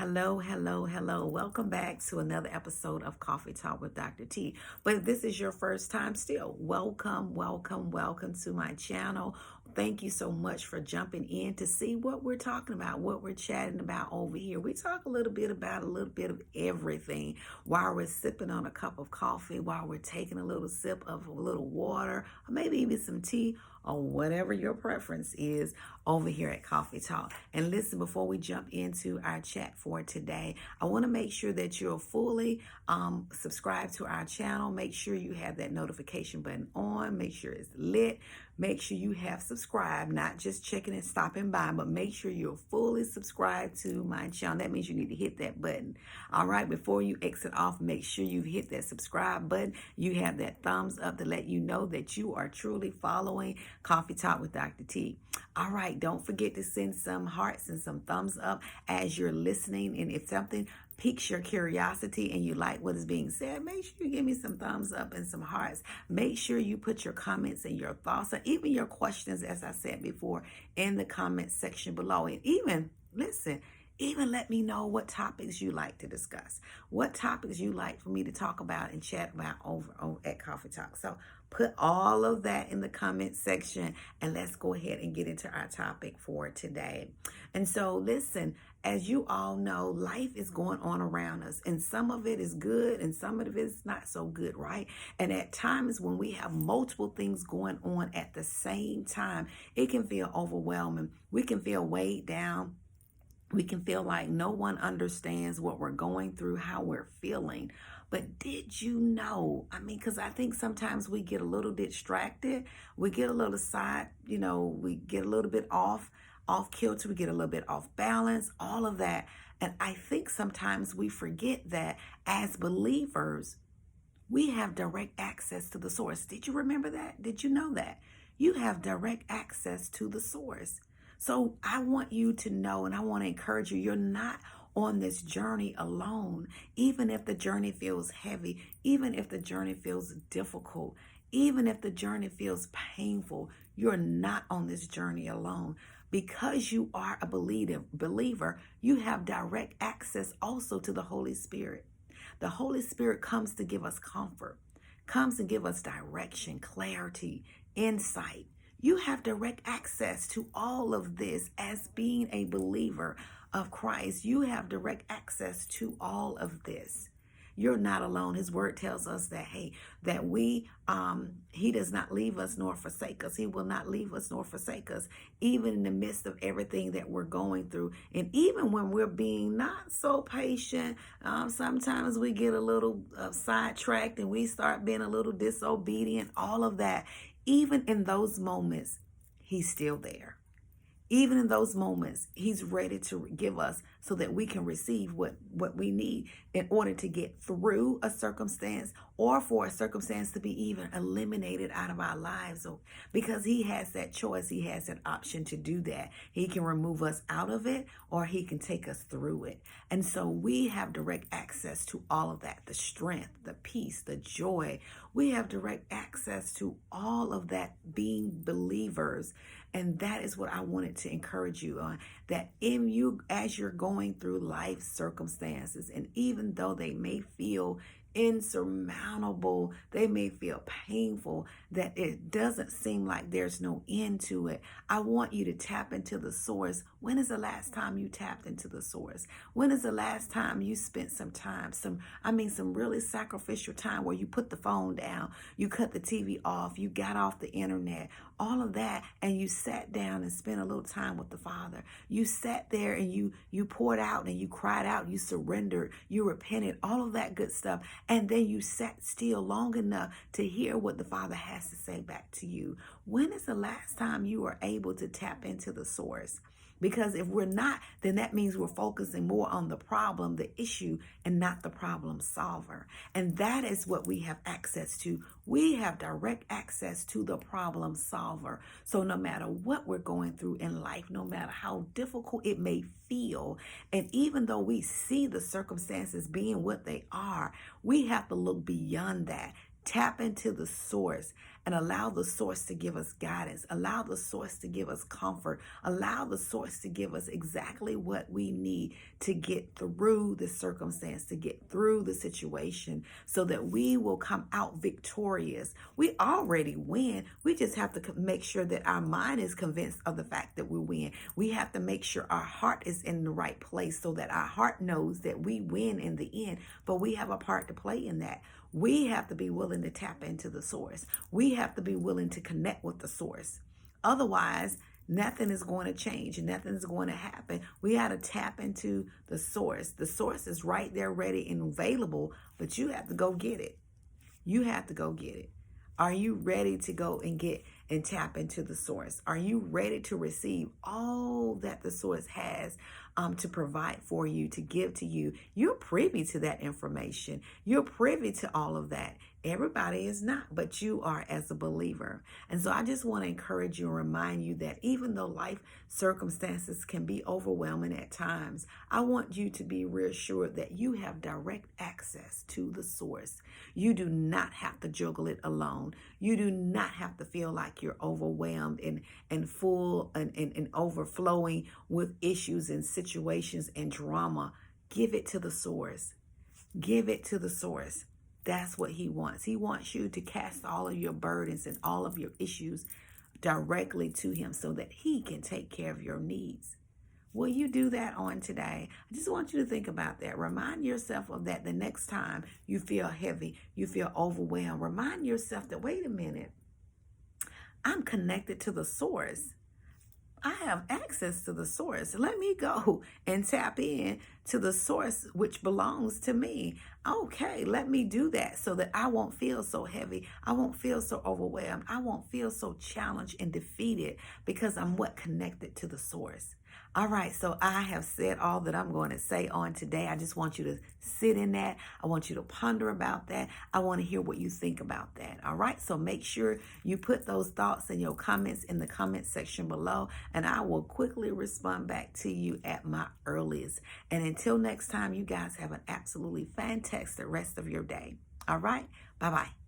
Hello, hello, hello. Welcome back to another episode of Coffee Talk with Dr. T. But if this is your first time still, welcome, welcome, welcome to my channel. Thank you so much for jumping in to see what we're talking about, what we're chatting about over here. We talk a little bit about a little bit of everything while we're sipping on a cup of coffee, while we're taking a little sip of a little water, or maybe even some tea, or whatever your preference is over here at Coffee Talk. And listen, before we jump into our chat for today, I want to make sure that you're fully subscribed to our channel. Make sure you have that notification button on. Make sure it's lit. Make sure you have subscribed, not just checking and stopping by, but make sure you're fully subscribed to my channel. That means you need to hit that button. All right, before you exit off, make sure you hit that subscribe button. You have that thumbs up to let you know that you are truly following Coffee Talk with Dr. T. All right, don't forget to send some hearts and some thumbs up as you're listening. And if something piques your curiosity and you like what is being said, make sure you give me some thumbs up and some hearts. Make sure you put your comments and your thoughts and even your questions, as I said before, in the comment section below. And even, listen, even let me know what topics you like to discuss, what topics you like for me to talk about and chat about over at Coffee Talk. So put all of that in the comment section and let's go ahead and get into our topic for today. And so listen, as you all know, life is going on around us and some of it is good and some of it is not so good, right? And at times when we have multiple things going on at the same time, it can feel overwhelming. We can feel weighed down. We can feel like no one understands what we're going through, how we're feeling. But did you know? Because I think sometimes we get a little distracted. We get a little we get a little bit off kilter. We get a little bit off balance, all of that. And I think sometimes we forget that as believers, we have direct access to the source. Did you remember that? Did you know that? You have direct access to the source. So I want you to know, and I want to encourage you, you're not on this journey alone. Even if the journey feels heavy, even if the journey feels difficult, even if the journey feels painful, you're not on this journey alone. Because you are a believer, you have direct access also to the Holy Spirit. The Holy Spirit comes to give us comfort, comes to give us direction, clarity, insight. You have direct access to all of this as being a believer of Christ. You have direct access to all of this. You're not alone. His word tells us that, hey, that he does not leave us nor forsake us. He will not leave us nor forsake us, even in the midst of everything that we're going through. And even when we're being not so patient, sometimes we get a little sidetracked and we start being a little disobedient, all of that. Even in those moments, he's still there. Even in those moments, he's ready to give us so that we can receive what we need in order to get through a circumstance or for a circumstance to be even eliminated out of our lives. So, because he has that choice, he has that option to do that. He can remove us out of it or he can take us through it. And so we have direct access to all of that, the strength, the peace, the joy. We have direct access to all of that being believers. And that is what I wanted to encourage you on, that in you, as you're going through life circumstances, and even though they may feel insurmountable, they may feel painful, that it doesn't seem like there's no end to it, I want you to tap into the source. When is the last time you tapped into the source? When is the last time you spent some time, some really sacrificial time where you put the phone down, you cut the TV off, you got off the internet, all of that, and you sat down and spent a little time with the Father. You sat there and you poured out and you cried out, you surrendered, you repented, all of that good stuff. And then you sat still long enough to hear what the Father has to say back to you. When is the last time you were able to tap into the source? Because if we're not, then that means we're focusing more on the problem, the issue, and not the problem solver. And that is what we have access to. We have direct access to the problem solver. So no matter what we're going through in life, no matter how difficult it may feel, and even though we see the circumstances being what they are, we have to look beyond that. Tap into the source and allow the source to give us guidance. Allow the source to give us comfort. Allow the source to give us exactly what we need to get through the circumstance, to get through the situation, so that we will come out victorious. We already win. We just have to make sure that our mind is convinced of the fact that we win. We have to make sure our heart is in the right place so that our heart knows that we win in the end, but we have a part to play in that. We have to be willing to tap into the source. We have to be willing to connect with the source. Otherwise, nothing is going to change. Nothing is going to happen. We got to tap into the source. The source is right there, ready and available, but you have to go get it. You have to go get it. Are you ready to go and get and tap into the source? Are you ready to receive all that the source has to provide for you, to give to you? You're privy to that information. You're privy to all of that. Everybody is not, but you are as a believer. And so I just want to encourage you and remind you that even though life circumstances can be overwhelming at times, I want you to be reassured that you have direct access to the source. You do not have to juggle it alone. You do not have to feel like you're overwhelmed and full and overflowing with issues and situations and drama. Give it to the source. Give it to the source. That's what he wants. He wants you to cast all of your burdens and all of your issues directly to him so that he can take care of your needs. Will you do that on today? I just want you to think about that. Remind yourself of that the next time you feel heavy, you feel overwhelmed. Remind yourself that, wait a minute, I'm connected to the source. I have access to the source. Let me go and tap in to the source which belongs to me. Okay, let me do that so that I won't feel so heavy. I won't feel so overwhelmed. I won't feel so challenged and defeated because I'm connected to the source. All right, so I have said all that I'm going to say on today. I just want you to sit in that. I want you to ponder about that. I want to hear what you think about that. All right, so make sure you put those thoughts and your comments in the comment section below, and I will quickly respond back to you at my earliest. And until next time, you guys have an absolutely fantastic rest of your day. All right, bye-bye.